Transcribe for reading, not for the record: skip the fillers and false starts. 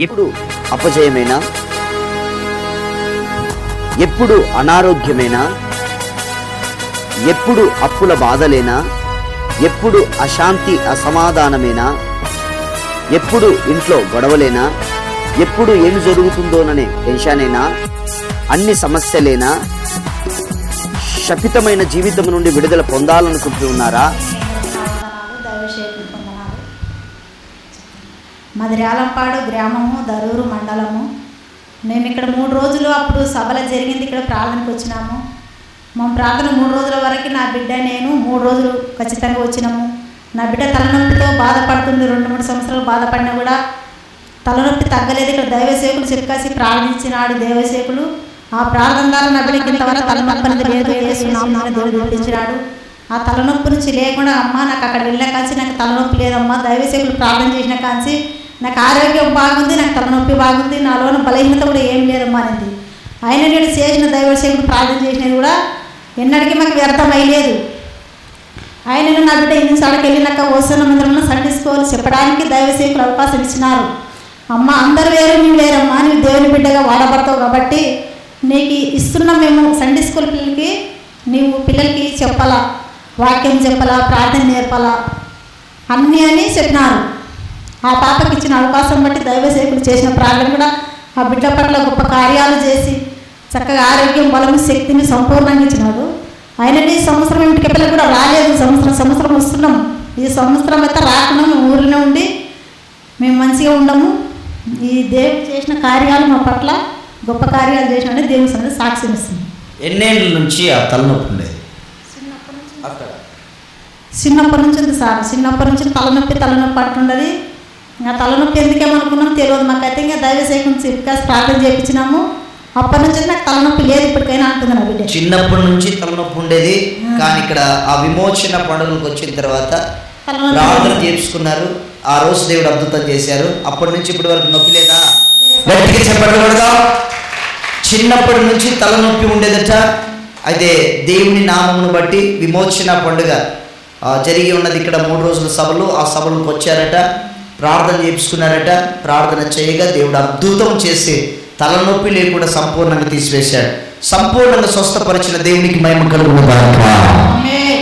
ఎప్పుడు అపజయమేనా? ఎప్పుడు అనారోగ్యమేనా? ఎప్పుడు అప్పుల బాధలేనా? ఎప్పుడు అశాంతి అసమాధానమేనా? ఎప్పుడు ఇంట్లో గొడవలేనా? ఎప్పుడు ఏమి జరుగుతుందోననే టెన్షనేనా? అన్ని సమస్యలేనా? శపితమైన జీవితం నుండి విడుదల పొందాలనుకుంటున్నారా? మాది రేలంపాడు గ్రామము, దరూరు మండలము. మేము ఇక్కడ 3 రోజులు అప్పుడు సభలో జరిగింది, ఇక్కడ ప్రార్థనకు వచ్చినాము. మా ప్రార్థన 3 రోజుల వరకు నా బిడ్డ నేను 3 రోజులు ఖచ్చితంగా వచ్చినాము. నా బిడ్డ తలనొప్పితో బాధపడుతుంది. 2-3 సంవత్సరాలు బాధపడినా కూడా తలనొప్పి తగ్గలేదు. ఇక్కడ దైవసేకులు చెప్పేసి ప్రార్థించినాడు దైవసేకులు. ఆ ప్రార్థన ద్వారా నా బిడ్డకి ఇంతవరకు తలనొప్పి అనేది లేదు. యేసునామమున దేవుడు విడిపించినాడు. ఆ తలనొప్పి నుంచి లేకుండా అమ్మ నాకు అక్కడ వెళ్ళిన కాంచి నాకు తలనొప్పి లేదమ్మా, దైవసేకులు ప్రార్థన చేసిన కాంచి నాకు ఆరోగ్యం బాగుంది, నాకు తలనొప్పి బాగుంది, నాలోన బలహీనత కూడా ఏం లేదమ్మా అనేది. ఆయన నేను చేసిన దైవసేకులు ప్రార్థన చేసినది కూడా ఎన్నటికీ మాకు వ్యర్థం అయ్యలేదు. ఆయనను నా బిడ్డ ఇంటికి వెళ్ళినాక వస్తున్న మందిరంలో సండే స్కూల్ చెప్పడానికి దైవసేకులు అవకాశం ఇచ్చినారు. అమ్మ అందరు వేరు నీవు వేరమ్మా, నీవు దేవుని బిడ్డగా వాడబడతావు కాబట్టి నీకు ఇస్తున్న మేము సండే స్కూల్ పిల్లలకి నీవు పిల్లలకి చెప్పాలా, వాక్యం చెప్పాలా, ప్రార్థన నేర్పాలా అన్నీ అని చెప్పినారు. ఆ పాపకి ఇచ్చిన అవకాశం బట్టి దైవసేకులు చేసిన ప్రార్థన కూడా ఆ బిడ్డ పట్ల గొప్ప కార్యాలు చేసి చక్కగా ఆరోగ్యం, బలము, శక్తిని సంపూర్ణంగా ఇచ్చినాడు. ఆయనని సంవత్సరం ఇంటికి పిల్లలు కూడా రాలేదు. సంవత్సరం వస్తున్నాం. ఈ సంవత్సరం అయితే రాకుండా మేము ఊరిలో ఉండి మేము మంచిగా ఉండము. ఈ దేవుడు చేసిన కార్యాలు మా పట్ల గొప్ప కార్యాలు చేసినట్టు దేవుని సన్నిధిలో సాక్ష్యం ఇస్తుంది. ఎన్నేళ్ళ నుంచి ఆ తలనొప్పి ఉండేది? చిన్నప్పటి నుంచి ఉంది సార్. చిన్నప్పటి నుంచి తలనొప్పి అంటుండదు. ఇంకా తలనొప్పి ఎందుకేమనుకున్నాం తెలియదు మాకైతే. ఇంకా దైవసేకం చెప్పేసి ప్రార్థన చేయించినాము. అప్పటి నుంచి నాకు తలనొప్పి లేదు, ఇప్పటికైనా అంటుంది నా బిడ్డ. చిన్నప్పటి నుంచి తలనొప్పి ఉండేది, కానీ ఇక్కడ ఆ విమోచన పండుగలకు వచ్చిన తర్వాత ప్రార్థన చేసుకున్నారు. ఆ రోజు దేవుడు అద్భుతం చేశారు. అప్పటి నుంచి ఇప్పటి వరకు నొప్పి లేదా? గట్టిగా చెప్పకూడదా? చిన్నప్పటి నుంచి తలనొప్పి ఉండేదట. అయితే దేవుని నామమును బట్టి విమోచన పండుగ జరిగి ఉన్నది. ఇక్కడ 3 రోజుల సభలు, ఆ సభలకు వచ్చారట, ప్రార్థన చేసుకున్నారట. ప్రార్థన చేయగా దేవుడు అద్భుతం చేసి తలనొప్పి లేకుండా సంపూర్ణంగా తీసివేశాడు. సంపూర్ణంగా స్వస్థపరిచిన దేవునికి మహిమ కలుగును గాక.